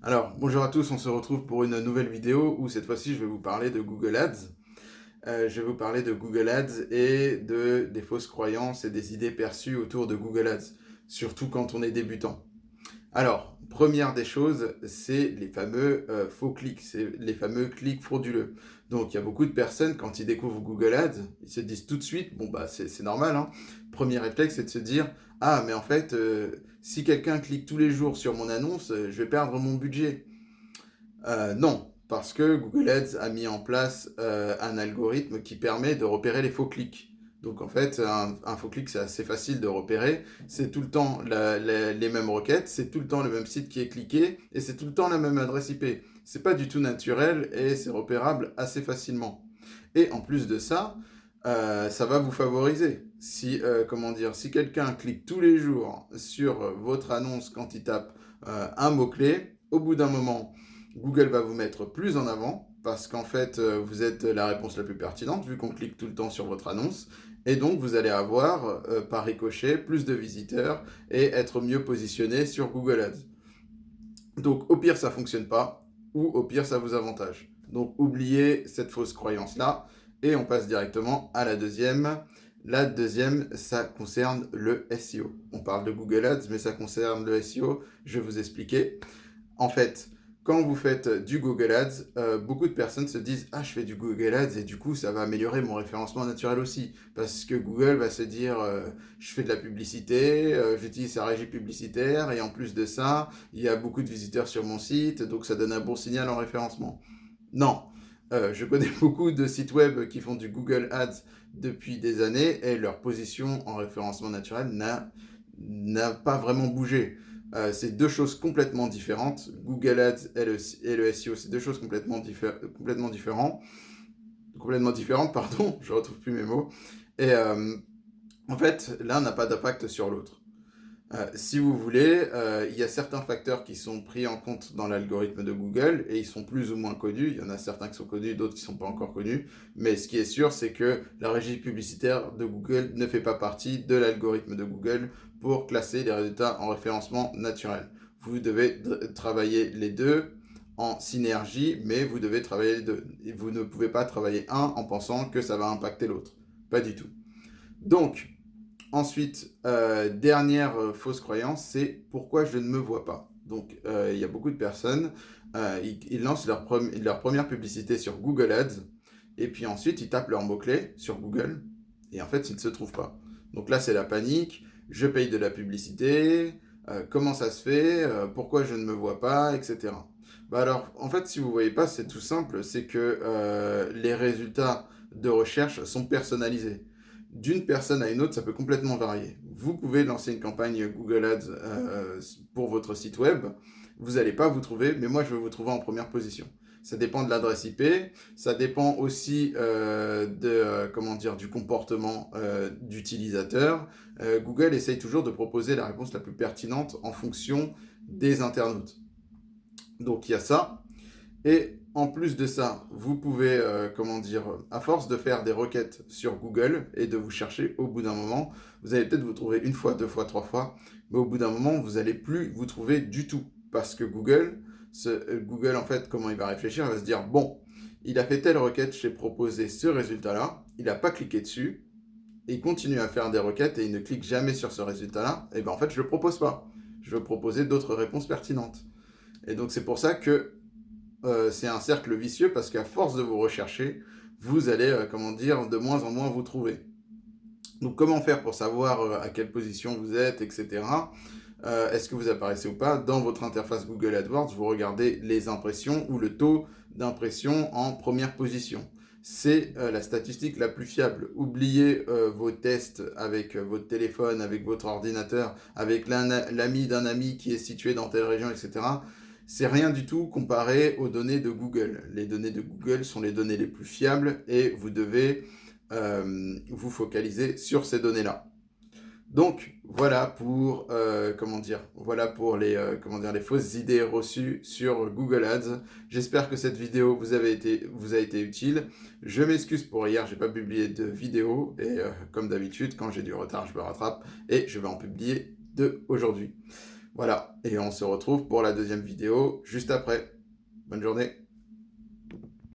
Alors, bonjour à tous, on se retrouve pour une nouvelle vidéo où cette fois-ci je vais vous parler de Google Ads. Je vais vous parler de Google Ads et des fausses croyances et des idées perçues autour de Google Ads, surtout quand on est débutant. Alors, première des choses, c'est les fameux faux clics, c'est les fameux clics frauduleux. Donc, il y a beaucoup de personnes, quand ils découvrent Google Ads, ils se disent tout de suite, bon bah c'est normal, hein. Premier réflexe, c'est de se dire, ah mais en fait, si quelqu'un clique tous les jours sur mon annonce, je vais perdre mon budget. Non, parce que Google Ads a mis en place un algorithme qui permet de repérer les faux clics. Donc en fait, un faux clic, c'est assez facile de repérer. C'est tout le temps les mêmes requêtes, c'est tout le temps le même site qui est cliqué, et c'est tout le temps la même adresse IP. C'est pas du tout naturel et c'est repérable assez facilement. Et en plus de ça, ça va vous favoriser. Si, comment dire, si quelqu'un clique tous les jours sur votre annonce quand il tape un mot-clé, au bout d'un moment, Google va vous mettre plus en avant parce qu'en fait, vous êtes la réponse la plus pertinente vu qu'on clique tout le temps sur votre annonce. Et donc, vous allez avoir, par ricochet, plus de visiteurs et être mieux positionné sur Google Ads. Donc, au pire, ça ne fonctionne pas ou au pire, ça vous avantage. Donc, oubliez cette fausse croyance-là et on passe directement à la deuxième. La deuxième, ça concerne le SEO. On parle de Google Ads, mais ça concerne le SEO. Je vais vous expliquer. En fait, quand vous faites du Google Ads, beaucoup de personnes se disent « Ah, je fais du Google Ads et du coup, ça va améliorer mon référencement naturel aussi. » Parce que Google va se dire Je fais de la publicité, j'utilise sa régie publicitaire et en plus de ça, il y a beaucoup de visiteurs sur mon site, donc ça donne un bon signal en référencement. » Non, je connais beaucoup de sites web qui font du Google Ads depuis des années et leur position en référencement naturel n'a pas vraiment bougé. C'est deux choses complètement différentes. Google Ads et le SEO, c'est deux choses complètement différentes, pardon, je retrouve plus mes mots. Et en fait, l'un n'a pas d'impact sur l'autre. Si vous voulez, il y a certains facteurs qui sont pris en compte dans l'algorithme de Google et ils sont plus ou moins connus. Il y en a certains qui sont connus, d'autres qui ne sont pas encore connus. Mais ce qui est sûr, c'est que la régie publicitaire de Google ne fait pas partie de l'algorithme de Google pour classer les résultats en référencement naturel. Vous devez travailler les deux en synergie, mais vous devez travailler les deux. Et vous ne pouvez pas travailler un en pensant que ça va impacter l'autre. Pas du tout. Donc, ensuite, dernière fausse croyance, c'est pourquoi je ne me vois pas. Donc, il y a beaucoup de personnes, ils lancent leur première publicité sur Google Ads, et puis ensuite, ils tapent leurs mots-clés sur Google, et en fait, ils ne se trouvent pas. Donc là, c'est la panique, je paye de la publicité, comment ça se fait, pourquoi je ne me vois pas, etc. Bah alors, en fait, si vous ne voyez pas, c'est tout simple, c'est que les résultats de recherche sont personnalisés d'une personne à une autre, ça peut complètement varier. Vous pouvez lancer une campagne Google Ads pour votre site web, vous n'allez pas vous trouver, mais moi je vais vous trouver en première position. Ça dépend de l'adresse IP, ça dépend aussi comment dire, du comportement d'utilisateur. Google essaye toujours de proposer la réponse la plus pertinente en fonction des internautes. Donc il y a ça. Et en plus de ça, vous pouvez, comment dire, à force de faire des requêtes sur Google et de vous chercher, au bout d'un moment, vous allez peut-être vous trouver une fois, deux fois, trois fois, mais au bout d'un moment, vous n'allez plus vous trouver du tout. Parce que Google, en fait, comment il va réfléchir, il va se dire, bon, il a fait telle requête, j'ai proposé ce résultat-là, il n'a pas cliqué dessus, et il continue à faire des requêtes et il ne clique jamais sur ce résultat-là, et bien en fait, je ne le propose pas. Je veux proposer d'autres réponses pertinentes. Et donc c'est pour ça que c'est un cercle vicieux parce qu'à force de vous rechercher, vous allez, comment dire, de moins en moins vous trouver. Donc comment faire pour savoir à quelle position vous êtes, etc. Est-ce que vous apparaissez ou pas dans votre interface Google AdWords? Vous regardez les impressions ou le taux d'impression en première position. C'est la statistique la plus fiable. Oubliez vos tests avec votre téléphone, avec votre ordinateur, avec l'ami d'un ami qui est situé dans telle région, etc. C'est rien du tout comparé aux données de Google. Les données de Google sont les données les plus fiables et vous devez vous focaliser sur ces données-là. Donc voilà pour les fausses idées reçues sur Google Ads. J'espère que cette vidéo vous a été utile. Je m'excuse pour hier, j'ai pas publié de vidéo et comme d'habitude, quand j'ai du retard, je me rattrape et je vais en publier deux aujourd'hui. Voilà, et on se retrouve pour la deuxième vidéo juste après. Bonne journée.